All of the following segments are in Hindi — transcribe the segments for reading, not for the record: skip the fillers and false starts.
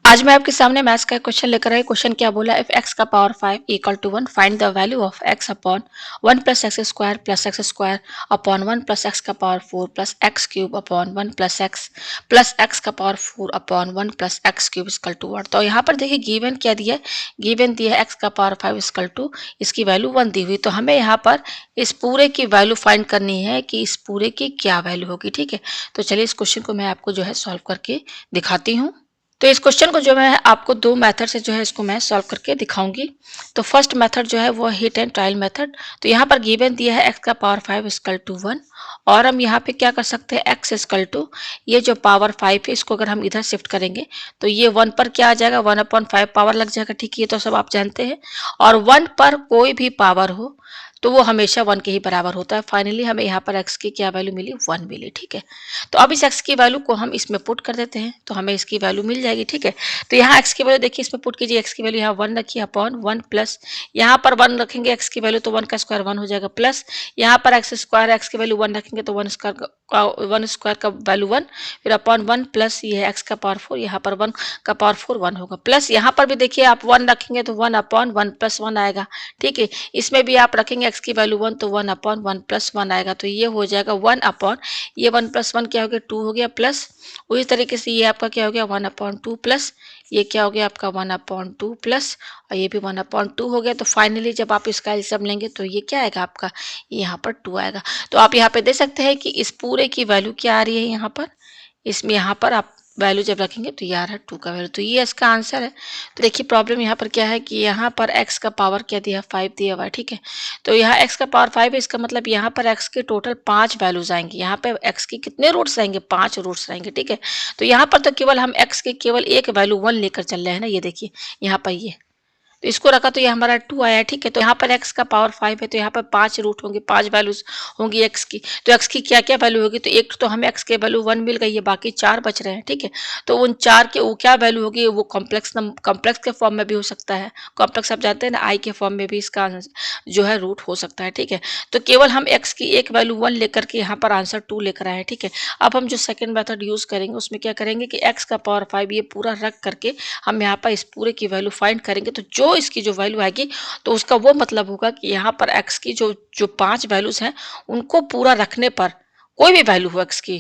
आज मैं आपके सामने मैथ्स का एक क्वेश्चन लेकर आई। क्वेश्चन क्या बोला, इफ x का power 5 equal to 1 find the value of x upon 1 plus x upon 1 plus x का power 4 plus x cube upon 1 plus x का power 4 upon 1 plus x cube equal to 1। तो यहाँ पर देखिए गिवन क्या दिया है, गिवन दिया है x का पावर 5 इक्वल टू इसकी वैल्यू 1 दी हुई। तो हमें यहाँ पर इस पूरे की वैल्यू फाइंड करनी है कि इस पूरे की क्या वैल्यू होगी। ठीक है, तो चलिए इस क्वेश्चन को मैं आपको जो है सॉल्व करके दिखाती हूँ। तो इस क्वेश्चन को जो मैं आपको दो मेथड से जो है इसको मैं सॉल्व करके दिखाऊंगी। तो फर्स्ट मेथड जो है वो हिट एंड ट्रायल मेथड। तो यहाँ पर गिवन दिया है x का पावर 5 इक्वल टू 1 और हम यहाँ पे क्या कर सकते हैं, x इक्वल टू ये जो पावर 5 है इसको अगर हम इधर शिफ्ट करेंगे तो ये 1 पर क्या आ जाएगा, 1/5 पावर लग जाएगा। ठीक है, ये तो सब आप जानते हैं। और 1 पर कोई भी पावर हो तो वो हमेशा 1 के ही बराबर होता है। फाइनली हमें यहाँ पर x की क्या वैल्यू मिली, 1 मिली। ठीक है, तो अब इस x की वैल्यू को हम इसमें पुट कर देते हैं तो हमें इसकी वैल्यू मिल जाएगी। ठीक है, तो यहाँ x की वैल्यू देखिए, इसमें पुट कीजिए, x की वैल्यू यहाँ 1 रखिए अपॉन 1 प्लस यहाँ पर 1 रखेंगे x की वैल्यू तो 1 का स्क्वायर 1 हो जाएगा, प्लस यहाँ पर एक्स स्क्वायर x की वैल्यू 1 रखेंगे तो 1 स्क्वायर का 1 स्क्वायर का वैल्यू 1, फिर अपॉन 1 प्लस ये है x का पावर 4, यहाँ पर 1 का पावर 4 1 होगा, प्लस यहाँ पर भी देखिए आप 1 रखेंगे तो 1 अपॉन 1 प्लस 1 आएगा। ठीक है, इसमें भी आप रखेंगे x की वैल्यू 1 तो 1 अपॉन 1 प्लस 1 आएगा। तो ये हो जाएगा 1 अपॉन ये 1 प्लस 1 क्या हो गया, 2 हो गया, प्लस उसी तरीके से ये आपका क्या हो गया 1 अपॉन 2 प्लस ये क्या हो गया आपका 1 अपॉन 2 प्लस और ये भी 1 अपॉन 2 हो गया। तो फाइनली जब आप इसका एलसीएम लेंगे तो ये क्या आएगा आपका, यहाँ पर 2 आएगा। तो आप यहाँ पे देख सकते हैं कि इस पूरे की वैल्यू क्या आ रही है यहाँ पर, इसमें यहाँ पर आप वैल्यू जब रखेंगे तो ये आ रहा है 2 का वैल्यू। तो ये इसका आंसर है। तो देखिए प्रॉब्लम यहाँ पर क्या है कि यहाँ पर x का पावर क्या दिया, 5 दिया हुआ है। ठीक है, तो यहाँ x का पावर 5 है, इसका मतलब यहाँ पर x के टोटल 5 वैल्यूज आएंगी। यहाँ पे x की कितने रूट्स आएंगे, 5 रूट्स आएंगे। ठीक है, तो यहाँ पर तो केवल हम x के केवल एक वैल्यू 1 लेकर चल रहे हैं ना, ये देखिए यहाँ पर ये तो इसको रखा तो ये हमारा 2 आया। ठीक है, तो यहाँ पर x का पावर 5 है तो यहाँ पर 5 रूट होंगे, 5 वैल्यूज होंगी x की। तो x की क्या क्या वैल्यू होगी, तो एक तो हमें x के वैल्यू 1 मिल गई है, बाकी 4 बच रहे हैं। ठीक है, तो उन 4 के वो क्या वैल्यू होगी, वो कॉम्प्लेक्स के फॉर्म में भी हो सकता है। कॉम्प्लेक्स आप जानते हैं ना, आई के फॉर्म में भी इसका जो है रूट हो सकता है। ठीक है, तो केवल हम x की एक वैल्यू 1 लेकर के यहाँ पर आंसर 2 लेकर आए हैं। ठीक है, अब हम जो सेकेंड मेथड यूज करेंगे उसमें क्या करेंगे कि x का पावर 5 ये पूरा रख करके हम यहाँ पर इस पूरे की वैल्यू फाइंड करेंगे। तो जो इसकी जो वैल्यू आएगी तो उसका वो मतलब होगा कि यहाँ पर x की जो जो 5 वैल्यूज हैं उनको पूरा रखने पर कोई भी वैल्यू हो x की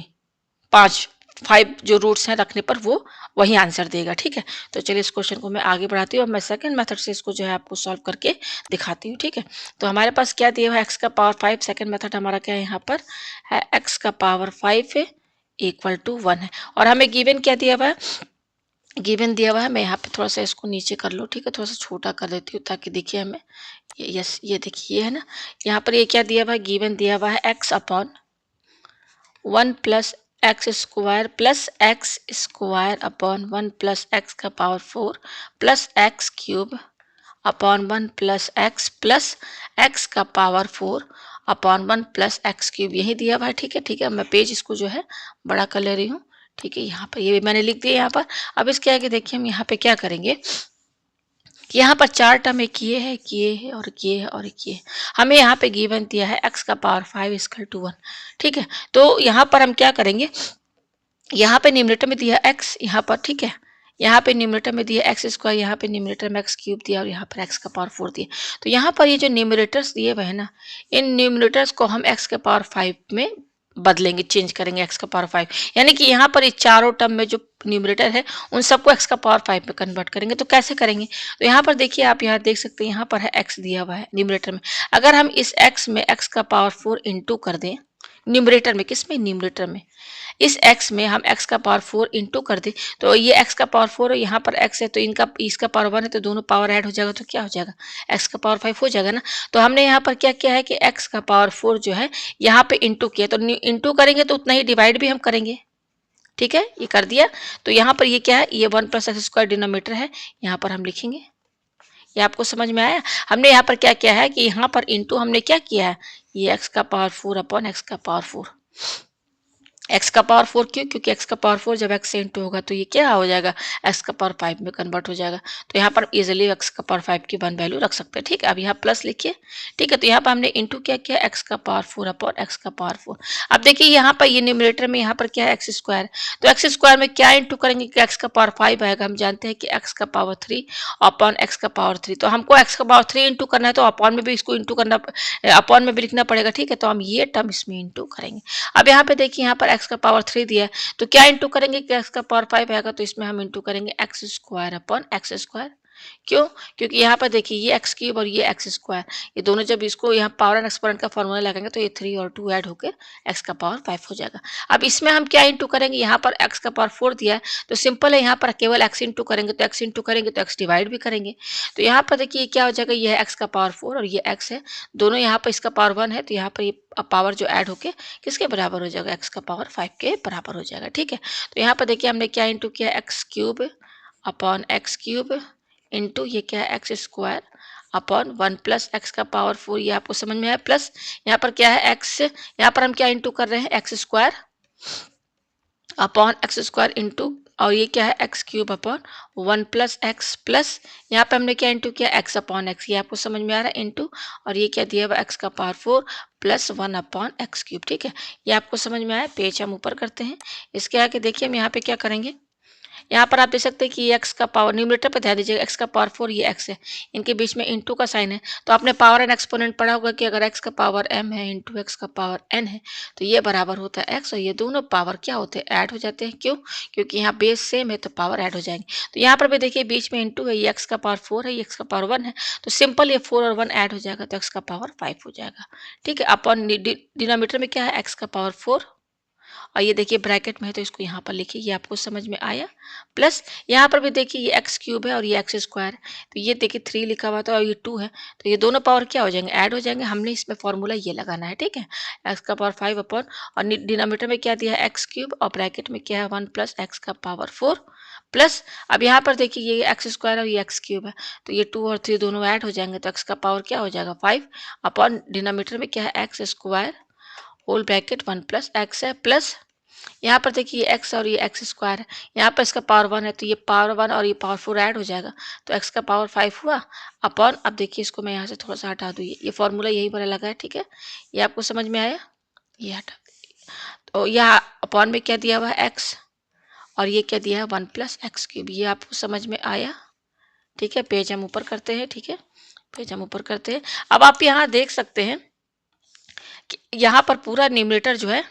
5 जो रूट्स हैं रखने पर वो वही आंसर देगा। ठीक है, तो चलिए इस क्वेश्चन को मैं आगे बढ़ाती हूँ और मैं सेकंड मेथड से इसको जो है आपको सॉल्व करके दिखाती हूँ। ठीक है, तो हमारे पास क्या दिया हुआ है, x का पावर 5, सेकंड मेथड हमारा क्या है यहाँ पर है x का पावर 5 है इक्वल टू 1 है और हमें गिवन क्या दिया हुआ है, गिवन दिया हुआ है। मैं यहाँ पे थोड़ा सा इसको नीचे कर लूँ। ठीक है, थोड़ा सा छोटा कर देती हूँ ताकि देखिए हमें यस ये देखिए ये है ना, यहाँ पर ये क्या दिया हुआ है, गिवन दिया हुआ है x upon 1 plus x square upon 1 plus x का power 4 plus x cube upon 1 plus x का power 4 upon 1 plus x cube, यही दिया हुआ है। ठीक है, ठीक है, मैं पेज इसको जो है बड़ा कर ले रही हूँ। ठीक है, यहाँ पर ये भी मैंने लिख दिया यहाँ पर। अब इसके आगे देखिए हम यहाँ पे क्या करेंगे कि यहाँ पर 4 टर्म एक ये है, ये है और ये है और ये है। हमें यहाँ पे गिवन दिया है x का पावर 5 इक्वल टू 1। ठीक है, तो यहाँ पर हम क्या करेंगे, यहाँ पे न्यूमरेटर में दिया x यहाँ पर। ठीक है, यहाँ पे न्यूमरेटर में दिया एक्स स्क्वायर, यहाँ पे न्यूमरेटर में एक्स क्यूब दिया और यहाँ पर एक्स का पावर 4 दिया। तो यहाँ पर ये जो न्यूमरेटर्स दिए हुए हैं ना, इन न्यूमरेटर्स को हम एक्स के पावर 5 में बदलेंगे, चेंज करेंगे एक्स का पावर 5, यानी कि यहाँ पर ये चारों टर्म में जो न्यूमरेटर है उन सबको एक्स का पावर 5 में कन्वर्ट करेंगे। तो कैसे करेंगे, तो यहाँ पर देखिए आप यहाँ देख सकते हैं, यहाँ पर है एक्स दिया हुआ है न्यूमरेटर में। अगर हम इस एक्स में एक्स का पावर 4 इंटू कर दें न्यूमरेटर में, किस में, न्यूमरेटर में, इस x में हम x का पावर 4 इंटू कर दे तो ये x का पावर 4 है, यहाँ पर x है तो इनका इसका पावर 1 है तो दोनों पावर ऐड हो जाएगा तो क्या हो जाएगा, x का पावर 5 हो जाएगा ना। तो हमने यहाँ पर क्या किया है कि x का पावर 4 जो है यहाँ पे इंटू किया, तो इंटू करेंगे तो उतना ही डिवाइड भी हम करेंगे। ठीक है, ये कर दिया। तो यहाँ पर ये क्या है, ये 1 प्लस एक्स स्क्वायर डिनोमीटर है, यहाँ पर हम लिखेंगे। ये आपको समझ में आया, हमने यहाँ पर क्या किया है कि यहाँ पर इंटू हमने क्या किया है, ये x का पावर 4 अपॉन एक्स का पावर 4 एक्स का पावर 4 क्यों? क्योंकि एक्स का पावर 4 जब एक्स से इंटू होगा तो ये क्या हो जाएगा, एक्स का पावर 5 में कन्वर्ट हो जाएगा। तो यहाँ पर इजीली एक्स का पावर 5 की 1 वैल्यू रख सकते हैं। ठीक है, अब यहाँ प्लस लिखिए। ठीक है, तो यहाँ पर हमने इंटू क्या किया, एक्स का पावर 4 अपॉन एक्स का पावर 4। अब देखिए यहाँ पर ये न्यूमरेटर में यहाँ पर क्या है, एक्स स्क्वायर। तो एक्स स्क्वायर में क्या इंटू करेंगे कि एक्स का पावर 5 आएगा। हम जानते हैं कि एक्स का पावर 3 अपॉन एक्स का पावर 3, तो हमको एक्स का पावर 3 इंटू करना है तो अपॉन में भी इसको इंटू करना, अपॉन में भी लिखना पड़ेगा। ठीक है, तो हम ये टर्म इसमें इंटू करेंगे। अब यहाँ पे देखिए यहाँ पर x का पावर 3 दिया है, तो क्या इंटू करेंगे कि x का पावर 5 आएगा, तो इसमें हम इंटू करेंगे x square upon x square. क्यों? क्योंकि यहाँ पर देखिए ये एक्स क्यूब और ये एक्स स्क्वायर, ये दोनों जब इसको यहाँ पावर एंड एक्सपोनेंट का फॉर्मूला लगाएंगे तो ये 3 और 2 ऐड होकर एक्स का पावर 5 हो जाएगा। अब इसमें हम क्या इंटू करेंगे, यहाँ पर एक्स का पावर 4 दिया है तो सिंपल है, यहाँ पर केवल एक्स इंटू करेंगे तो एक्स इंटू करेंगे तो एक्स डिवाइड भी करेंगे। तो यहाँ पर देखिए क्या हो जाएगा, ये है एक्स का पावर 4 और ये एक्स है, दोनों यहाँ पर इसका पावर 1 है, तो यहाँ पर ये पावर जो ऐड होके किसके बराबर हो जाएगा, एक्स का पावर 5 के बराबर हो जाएगा। ठीक है, तो यहाँ पर देखिए हमने क्या इंटू किया, x cube upon x cube into ये क्या है, x square upon 1 plus x का पावर 4। ये आपको समझ में आया। प्लस यहाँ पर क्या है, एक्स, यहाँ पर हम क्या इंटू कर रहे हैं, x square upon x square into, और ये क्या है, x cube upon 1 plus x, plus यहाँ पे हमने क्या इंटू किया, एक्स अपॉन एक्स, ये आपको समझ में आ रहा है, इंटू, और ये क्या दिया हुआ, एक्स का power 4 plus 1 upon x cube. ठीक है, ये आपको समझ में आया। पेज हम ऊपर करते हैं। इसके आगे देखिए हम यहाँ पे क्या करेंगे, यहाँ पर आप देख सकते हैं कि ये एक्स का पावर, न्यूमरेटर पर ध्यान दीजिएगा, एक्स का पावर 4 ये एक्स है, इनके बीच में इंटू का साइन है। तो आपने पावर एंड एक्सपोनेंट पढ़ा होगा कि अगर एक्स का पावर m है इंटू एक्स का पावर n है तो ये बराबर होता है x, और ये दोनों पावर क्या होते हैं, ऐड हो जाते हैं। क्यों? क्योंकि यहाँ बेस सेम है तो पावर ऐड हो जाएंगे। तो यहाँ पर भी देखिए बीच में इंटू है, ये एक्स का पावर 4 है, ये एक्स का पावर 1 है, तो सिंपल ये 4 और 1 ऐड हो जाएगा तो एक्स का पावर 5 हो जाएगा। ठीक है, अपॉन डिनोमिनेटर में क्या है, एक्स का पावर 4, और ये देखिए ब्रैकेट में है तो इसको यहाँ पर लिखिए, ये आपको समझ में आया। प्लस यहाँ पर भी देखिए ये एक्स क्यूब है और ये एक्स स्क्वायर है, तो ये देखिए 3 लिखा हुआ था और ये 2 है, तो ये दोनों पावर क्या हो जाएंगे, ऐड हो जाएंगे। हमने इसमें फॉर्मूला ये लगाना है। ठीक है, एक्स का पावर 5 अपॉन, और डिनोमिनेटर में क्या दिया है, एक्स क्यूब, और ब्रैकेट में क्या है 1 प्लस एक्स का पावर 4 प्लस, अब यहाँ पर देखिए ये एक्स स्क्वायर और ये एक्स क्यूब है, तो ये 2 और 3 दोनों ऐड हो जाएंगे तो एक्स का पावर क्या हो जाएगा 5 अपॉन डिनोमिनेटर में क्या है, x square whole bracket 1 plus x है, प्लस यहाँ पर देखिए ये x और ये एक्स स्क्वायर है, यहाँ पर इसका पावर 1 है तो ये पावर 1 और ये पावर 4 ऐड हो जाएगा तो x का पावर 5 हुआ अपॉन, अब देखिए इसको मैं यहाँ से थोड़ा सा हटा दूँ, ये फॉर्मूला यही वाला लगा है। ठीक है, ये आपको समझ में आया, ये हटा, तो यहाँ अपॉन में क्या दिया हुआ है x, और ये क्या दिया है 1 प्लस एक्स क्यूब, ये आपको समझ में आया। ठीक है, पेज हम ऊपर करते हैं। ठीक है, पेज हम ऊपर करते हैं। अब आप यहाँ देख सकते हैं कि यहाँ पर पूरा न्यूमरेटर जो है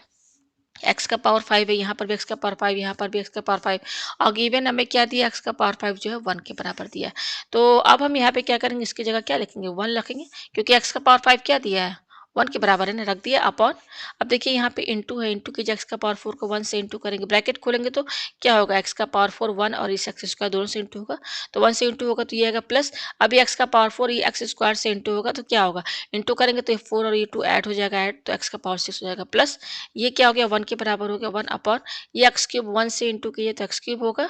एक्स का पावर 5 है, यहाँ पर भी एक्स का पावर 5, यहाँ पर भी एक्स का पावर 5, और गिवन हमें क्या दिया, एक्स का पावर 5 जो है 1 के बराबर दिया है। तो अब हम यहाँ पे क्या करेंगे, इसकी जगह क्या लिखेंगे, 1 लिखेंगे, क्योंकि एक्स का पावर 5 क्या दिया है, 1 के बराबर है ना, रख दिया अपॉन। अब देखिए यहाँ पे इंटू है, इंटू की जगह एक्स का पावर 4 को 1 से इंटू करेंगे, ब्रैकेट खोलेंगे तो क्या होगा, एक्स का पावर 4 1 और इस एक्स स्क्वायर दोनों से इंटू होगा, तो 1 से इंटू होगा तो ये आएगा प्लस, अभी एक्स का पावर 4 ये एक्स स्क्वायर से इंटू होगा तो क्या होगा, इंटू करेंगे तो ये 4 और ये 2 ऐड हो जाएगा, ऐड तो एक्स का पावर 6 हो जाएगा, प्लस ये क्या हो गया 1 के बराबर हो गया 1 अपॉन, ये एक्स क्यूब 1 से इंटू किए तो एक्स क्यूब होगा,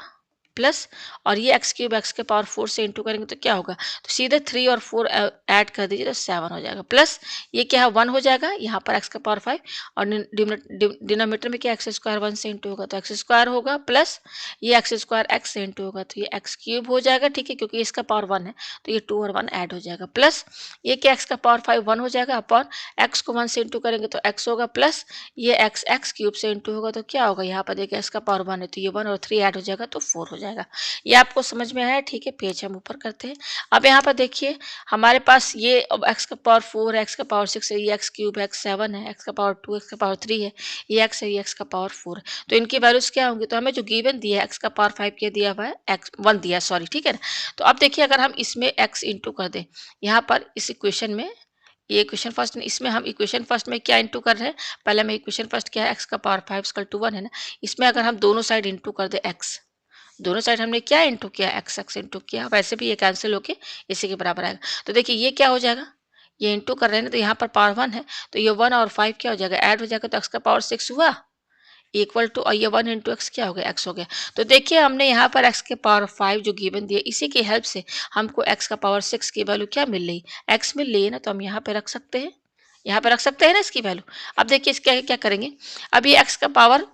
प्लस, और ये एक्स क्यूब एक्स के पावर 4 से इंटू करेंगे तो क्या होगा, तो सीधे 3 और 4 ऐड कर दीजिए तो 7 हो जाएगा, प्लस ये क्या है 1 हो जाएगा यहाँ पर एक्स का पावर 5, और डिनोमिनेटर में क्या एक्स स्क्वायर 1 से इंटू होगा तो एक्स स्क्वायर होगा, प्लस ये एक्स स्क्वायर एक्स से इंटू होगा तो ये एक्स क्यूब हो जाएगा। ठीक है, क्योंकि इसका पावर 1 है तो ये 2 और 1 ऐड हो जाएगा, प्लस ये क्या एक्स का पावर 5 1 हो जाएगा अपॉन, एक्स को 1 से इंटू करेंगे तो एक्स होगा, प्लस ये एक्स एक्स क्यूब से इंटू होगा तो क्या होगा, यहाँ पर देखिए एक्स का पावर 1 है तो ये 1 और 3 ऐड हो जाएगा तो 4 हो जाएगा। ये आपको समझ में आया। ठीक है, पेज हम ऊपर करते हैं। अब यहाँ पर देखिए हमारे पास ये अब एक्स का पावर 4 है, एक्स का पावर 6 है, ये एक्स क्यूब है, एक्स 7 है, एक्स का पावर 2, एक्स का पावर 3 है, ये एक्स है, ये एक्स का पावर 4 है, तो इनकी वैल्यूज क्या होंगी, तो हमें जो गिवन दिया है एक्स का पावर 5 क्या दिया हुआ है, एक्स 1 दिया, सॉरी। ठीक है ना, तो अब देखिए अगर हम इसमें एक्स इंटू कर दें यहाँ पर इस इक्वेशन में, ये इक्वेशन फर्स्ट, इसमें हम इक्वेशन फर्स्ट में क्या इंटू कर रहे हैं, पहले में इक्वेशन फर्स्ट क्या है, एक्स का पावर 5 इक्वल टू 1 है ना, इसमें अगर हम दोनों साइड इंटू कर दे एक्स, दोनों साइड हमने क्या इंटू किया, एक्स एक्स इंटू किया, वैसे भी ये कैंसिल होके इसी के बराबर आएगा। तो देखिए ये क्या हो जाएगा, ये इंटू कर रहे हैं ना तो यहाँ पर पावर 1 है तो ये 1 और 5 क्या हो जाएगा, ऐड हो जाएगा तो एक्स का पावर 6 हुआ इक्वल टू, और ये 1 इंटू एक्स क्या हो गया, एक्स हो गया। तो देखिए हमने यहाँ पर एक्स के पावर 5 जो गिवन दिया, इसी की हेल्प से हमको एक्स का पावर 6 की वैल्यू क्या मिल रही, एक्स मिल रही है ना, तो हम यहाँ पे रख सकते हैं, यहाँ पे रख सकते हैं ना इसकी वैल्यू। अब देखिए इसका क्या करेंगे, अब ये एक्स का पावर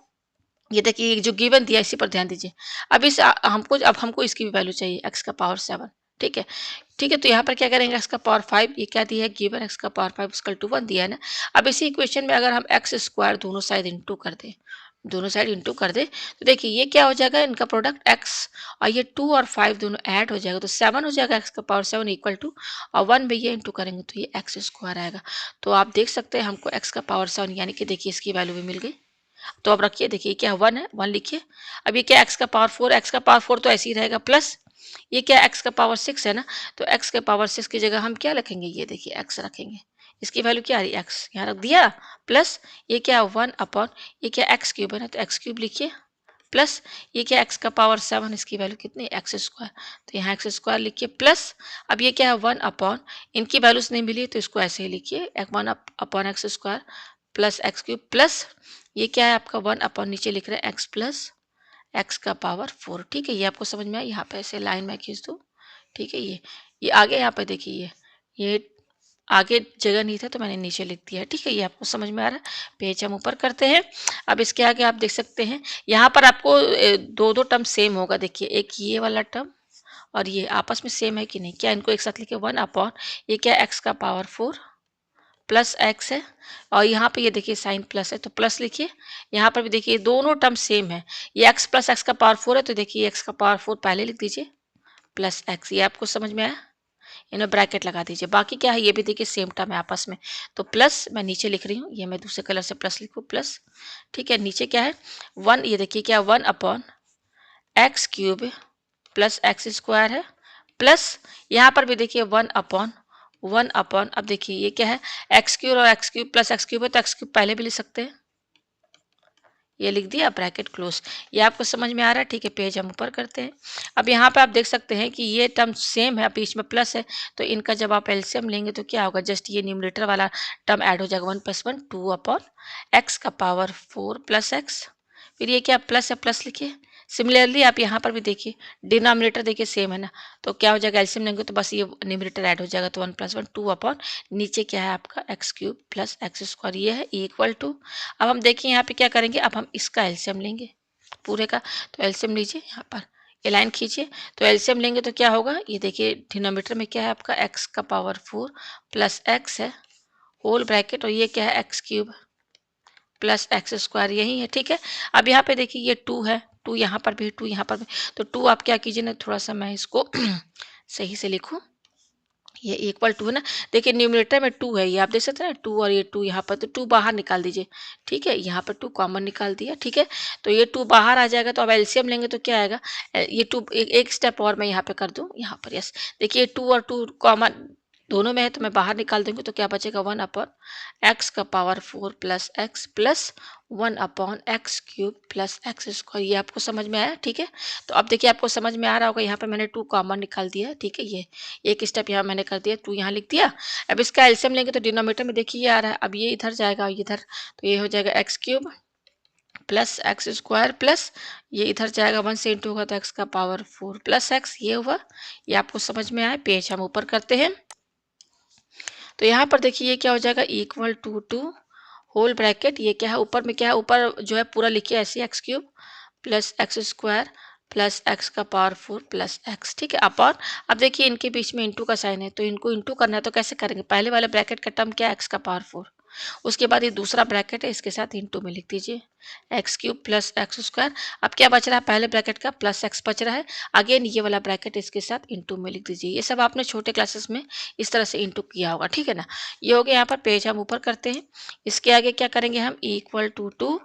ये देखिए जो गिवन दिया इसी पर ध्यान दीजिए। अब हमको इसकी भी वैल्यू चाहिए x का पावर 7। ठीक है। ठीक है, तो यहाँ पर क्या करेंगे, x का पावर 5 ये क्या दिया है गिवन, x का पावर 5 इक्वल टू 1 दिया है ना। अब इसी इक्वेशन में अगर हम एक्स स्क्वायर दोनों साइड इंटू कर दें, दोनों साइड इंटू कर दे तो देखिए ये क्या हो जाएगा, इनका प्रोडक्ट x और ये 2 और 5 दोनों ऐड हो जाएगा तो 7 हो जाएगा, x का पावर 7 इक्वल टू और 1 में ये इंटू करेंगे तो ये एक्स स्क्वायर आएगा। तो आप देख सकते हैं हमको x का पावर 7 यानी कि देखिए इसकी वैल्यू भी मिल गई। तो अब रखिए, देखिए क्या 1 है, 1 लिखिए। अब ये क्या x का पावर 4, x का पावर 4 तो ऐसे ही रहेगा प्लस ये क्या x का पावर 6 है ना, तो x के पावर 6 की जगह हम क्या रखेंगे, ये देखिए x रखेंगे। इसकी वैल्यू क्या आ रही है, x यहाँ रख दिया, प्लस ये क्या 1 अपॉन ये क्या एक्स क्यूब है ना, तो एक्स क्यूब लिखिए, प्लस ये क्या x का पावर 7 इसकी वैल्यू कितनी, एक्स स्क्वायर, तो यहाँ एक्स स्क्वायर लिखिए प्लस अब ये क्या है 1 अपॉन इनकी वैल्यूज नहीं मिली तो इसको ऐसे ही लिखिए 1 upon x square plus x cube plus ये क्या है आपका 1 अपॉन नीचे लिख रहे हैं x प्लस एक्स का पावर 4। ठीक है, ये आपको समझ में आया, यहाँ पे ऐसे लाइन में खींच दो। ठीक है, ये आगे यहाँ पे देखिए ये आगे जगह नहीं था तो मैंने नीचे लिख दिया। ठीक है, ये आपको समझ में आ रहा है। पेज हम ऊपर करते हैं। अब इसके आगे आप देख सकते हैं यहाँ पर आपको दो दो टर्म सेम होगा। देखिए एक ये वाला टर्म और ये आपस में सेम है कि नहीं, क्या इनको एक साथ लिखे 1 अपॉन ये क्या एक्स का पावर 4 प्लस एक्स है और यहाँ पे ये देखिए साइन प्लस है तो प्लस लिखिए। यहाँ पर भी देखिए दोनों टर्म सेम है, ये एक्स प्लस एक्स का पावर 4 है तो देखिए एक्स का पावर 4 पहले लिख दीजिए प्लस एक्स। ये आपको समझ में आया, इन्हें ब्रैकेट लगा दीजिए। बाकी क्या है ये भी देखिए सेम टर्म है आपस में, तो प्लस मैं नीचे लिख रही हूँ, ये मैं दूसरे कलर से प्लस लिखूँ प्लस। ठीक है, नीचे क्या है 1, ये देखिए क्या 1 upon x cube plus x square है प्लस यहाँ पर भी देखिए 1 अपॉन अब देखिए ये क्या है एक्स क्यूब और x cube plus x cube है तो एक्स क्यूब पहले भी लिख सकते हैं, ये लिख दिया ब्रैकेट क्लोज। ये आपको समझ में आ रहा है। ठीक है, पेज हम ऊपर करते हैं। अब यहाँ पे आप देख सकते हैं कि ये टर्म सेम है, बीच में प्लस है तो इनका जब आप एलसीएम लेंगे तो क्या होगा, जस्ट ये न्यूमरेटर वाला टर्म ऐड हो जाएगा 1 + 1 2 अपॉन एक्स का पावर 4 प्लस एक्स, फिर ये क्या प्लस है प्लस लिखिए। सिमिलरली आप यहाँ पर भी देखिए डिनोमिनेटर देखिए सेम है ना, तो क्या हो जाएगा एलसीएम लेंगे तो बस ये न्यूमरेटर ऐड हो जाएगा तो 1 + 1 2 अपॉन नीचे क्या है आपका x cube plus x square, ये है इक्वल टू। अब हम देखिए यहाँ पे क्या करेंगे, अब हम इसका एलसीएम लेंगे पूरे का, तो एलसीएम लीजिए यहाँ पर ये लाइन खींचिए तो एलसीएम लेंगे तो क्या होगा, ये देखिए डिनोमिनेटर में क्या है आपका एक्स का पावर 4 प्लस एक्स है होल ब्रैकेट और ये क्या है x cube plus x square यही है। ठीक है, अब यहाँ पे देखिए ये 2 है, 2 यहाँ पर भी 2 यहाँ पर भी, तो 2 आप क्या कीजिए ना, थोड़ा सा मैं इसको सही से लिखूं, ये इक्वल टू है ना, देखिए न्यूमरेटर में 2 है, ये आप देख सकते हैं ना 2 और ये 2 यहाँ पर, तो 2 बाहर निकाल दीजिए। ठीक है, यहाँ पर 2 कॉमन निकाल दिया। ठीक है, तो ये 2 बाहर आ जाएगा तो अब एलसीएम लेंगे तो क्या आएगा, ये 2 एक स्टेप और मैं यहाँ पे कर दूँ यहाँ पर, यस देखिए 2 और 2 कॉमन दोनों में है तो मैं बाहर निकाल दूंगी तो क्या बचेगा 1 अपॉन एक्स का power 4 plus x plus 1 upon x cube plus x square. ये आपको समझ में आया। ठीक है, तो अब देखिए आपको समझ में आ रहा होगा, यहाँ पे मैंने 2 कॉमन निकाल दिया है। ठीक है, ये एक स्टेप यहाँ मैंने कर दिया, 2 यहाँ लिख दिया। अब इसका एलसीएम लेंगे तो डिनोमिनेटर में देखिए ये आ रहा है, अब ये इधर जाएगा इधर तो ये हो जाएगा x cube plus x square plus ये इधर जाएगा 1 से इंटू होगा तो एक्स का पावर 4 प्लस एक्स, ये हुआ। ये आपको समझ में आया। पेज हम ऊपर करते हैं तो यहाँ पर देखिए ये क्या हो जाएगा इक्वल टू होल ब्रैकेट, ये क्या है ऊपर में क्या है, ऊपर जो है पूरा लिखिए ऐसे x cube plus x square plus x का पावर 4 प्लस एक्स। ठीक है, अपॉन अब देखिए इनके बीच में इंटू का साइन है तो इनको इंटू करना है तो कैसे करेंगे, पहले वाले ब्रैकेट का टर्म क्या है एक्स का पावर 4, उसके बाद ये दूसरा ब्रैकेट है इसके साथ इंटू में लिख दीजिए x cube plus x square. अब क्या बच रहा है पहले ब्रैकेट का प्लस एक्स बच रहा है, अगेन ये वाला ब्रैकेट इसके साथ इंटू में लिख दीजिए। ये सब आपने छोटे क्लासेस में इस तरह से इंटू किया होगा। ठीक है ना, ये हो गया। यहाँ पर पेज हम ऊपर करते हैं, इसके आगे क्या करेंगे हम इक्वल टू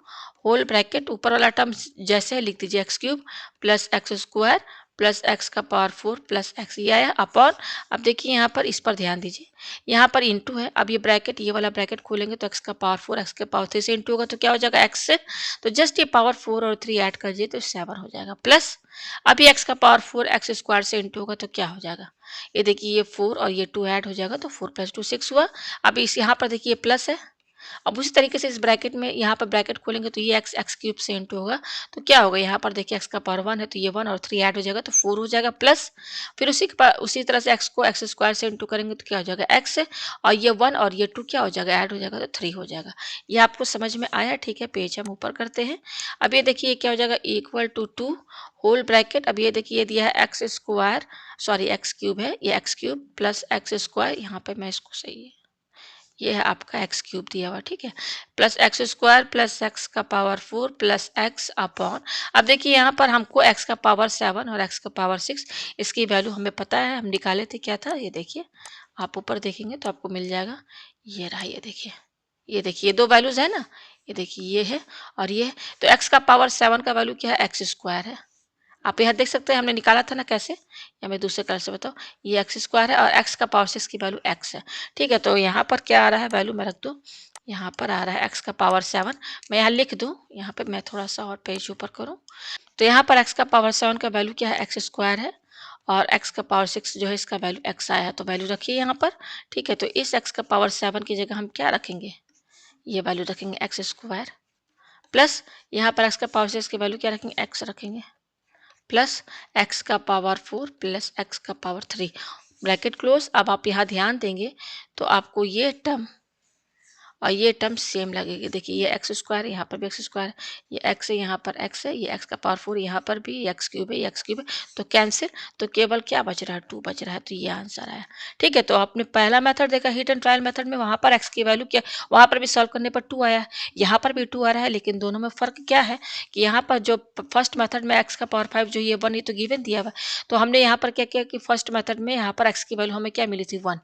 होल ब्रैकेट ऊपर वाला टर्म जैसे है लिख दीजिए x cube plus x square plus x का पावर 4 प्लस एक्स, ये आया अपॉन। अब देखिए यहाँ पर इस पर ध्यान दीजिए, यहाँ पर इंटू है, अब ये ब्रैकेट ये वाला ब्रैकेट खोलेंगे तो एक्स का पावर 4 एक्स के पावर 3 से इंटू होगा तो क्या हो जाएगा एक्स से, तो जस्ट ये पावर 4 और 3 ऐड कर दिए तो 7 हो जाएगा प्लस अब ये एक्स का पावर 4 एक्स स्क्वायर से इंटू होगा तो क्या हो जाएगा, ये देखिए ये 4 और ये 2 ऐड हो जाएगा तो 4 + 2 6 हुआ। अब इस यहाँ पर देखिए प्लस है अब उसी तरीके से इस ब्रैकेट में यहाँ पर ब्रैकेट खोलेंगे तो ये एक्स एक्स क्यूब से इंटू होगा, तो क्या होगा यहाँ पर देखिए एक्स का पावर 1 है तो ये 1 और 3 ऐड हो जाएगा तो 4 हो जाएगा प्लस फिर उसी तरह से एक्स को एक्स स्क्वायर से इंटू करेंगे तो क्या हो जाएगा एक्स और ये 1 और ये 2 क्या हो जाएगा ऐड हो जाएगा तो 3 हो जाएगा। ये आपको समझ में आया? ठीक है, पेज हम ऊपर करते हैं। अब ये देखिए क्या हो जाएगा इक्वल टू 2 होल ब्रैकेट। अब ये देखिए ये दिया है x square sorry x cube है, ये x cube plus x square, यहाँ पे मैं इसको सही है ये है आपका एक्स क्यूब दिया हुआ, ठीक है, plus x square plus x का पावर 4 प्लस एक्स अपॉन, अब देखिए यहाँ पर हमको एक्स का पावर 7 और एक्स का पावर 6 इसकी वैल्यू हमें पता है, हम निकाले थे क्या था, ये देखिए आप ऊपर देखेंगे तो आपको मिल जाएगा, ये रहा, ये देखिए ये दो वैल्यूज है ना, ये देखिए ये है और ये है। तो एक्स का पावर 7 का वैल्यू क्या है, एक्स स्क्वायर है। आप यहाँ देख सकते हैं हमने निकाला था ना कैसे, या मैं दूसरे कलर से बताऊँ, ये एक्स स्क्वायर है और एक्स का पावर 6 की वैल्यू एक्स है, ठीक है। तो यहाँ पर क्या आ रहा है वैल्यू, मैं रख दूँ, यहाँ पर आ रहा है एक्स का पावर 7, मैं यहाँ लिख दूँ, यहाँ पे मैं थोड़ा सा और पेज ऊपर करूँ, तो यहाँ पर एक्स का पावर 7 का वैल्यू क्या है, एक्स स्क्वायर है और एक्स का पावर 6 जो है इसका वैल्यू एक्स आया है, तो वैल्यू रखिए यहाँ पर, ठीक है। तो इस एक्स का पावर 7 की जगह हम क्या रखेंगे, ये वैल्यू रखेंगे एक्स स्क्वायर प्लस यहाँ पर एक्स का पावर 6 की वैल्यू क्या रखेंगे, एक्स रखेंगे प्लस एक्स का पावर 4 प्लस एक्स का पावर 3 ब्रैकेट क्लोज। अब आप यहाँ ध्यान देंगे तो आपको ये टर्म और ये टर्म सेम लगेगी, देखिए ये एक्स स्क्वायर यहाँ पर भी एक्स स्क्वायर, ये एक्स है यहाँ पर एक्स है, ये एक्स का पावर 4 यहाँ पर भी एक्स क्यूब है, ये एक्स क्यूब है, तो कैंसिल, तो केवल क्या बच रहा है, 2 बच रहा है, तो ये आंसर आया, ठीक है। तो आपने पहला मेथड देखा हिट एंड ट्रायल मेथड में, वहाँ पर एक्स की वैल्यू क्या, वहाँ पर भी सॉल्व करने पर 2 आया है, यहाँ पर भी 2 आ रहा है, लेकिन दोनों में फर्क क्या है कि यहाँ पर जो फर्स्ट मेथड में एक्स का पावर 5 जो ये 1 ये तो गिवन दिया हुआ, तो हमने यहाँ पर क्या किया कि फर्स्ट मेथड में यहाँ पर एक्स की वैल्यू हमें क्या मिली थी 1,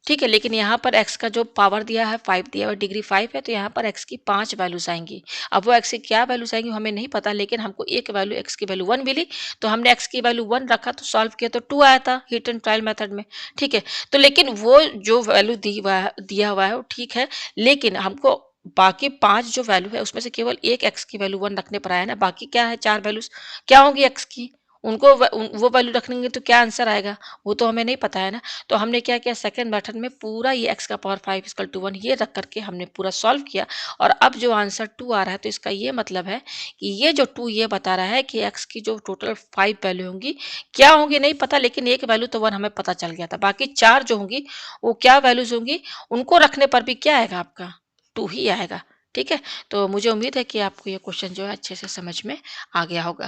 ठीक है, लेकिन यहाँ पर x का जो पावर दिया है 5 दिया हुआ, डिग्री 5 है, तो यहाँ पर x की 5 वैल्यूज आएंगी। अब वो x की क्या वैल्यूज आएंगी हमें नहीं पता, लेकिन हमको एक वैल्यू x की वैल्यू 1 मिली, तो हमने x की वैल्यू 1 रखा तो सॉल्व किया तो 2 आया था हिट एंड ट्रायल मेथड में, ठीक है। तो लेकिन वो जो वैल्यू दिया हुआ है वो ठीक है, लेकिन हमको बाकी 5 जो वैल्यू है उसमें से केवल एक x की वैल्यू 1 रखने पर आया ना, बाकी क्या है 4 वैल्यूज क्या होंगी x की, उनको वो वैल्यू रखेंगे तो क्या आंसर आएगा, वो तो हमें नहीं पता है ना। तो हमने क्या किया सेकंड मेथड में पूरा ये x का पावर 5 इक्वल टू 1 ये रख करके हमने पूरा सॉल्व किया, और अब जो आंसर 2 आ रहा है तो इसका ये मतलब है कि ये जो 2 ये बता रहा है कि x की जो टोटल 5 वैल्यू होंगी क्या होंगी नहीं पता, लेकिन एक वैल्यू तो 1 हमें पता चल गया था, बाकी 4 जो होंगी वो क्या वैल्यूज होंगी, उनको रखने पर भी क्या आएगा आपका 2 ही आएगा, ठीक है। तो मुझे उम्मीद है कि आपको ये क्वेश्चन जो है अच्छे से समझ में आ गया होगा।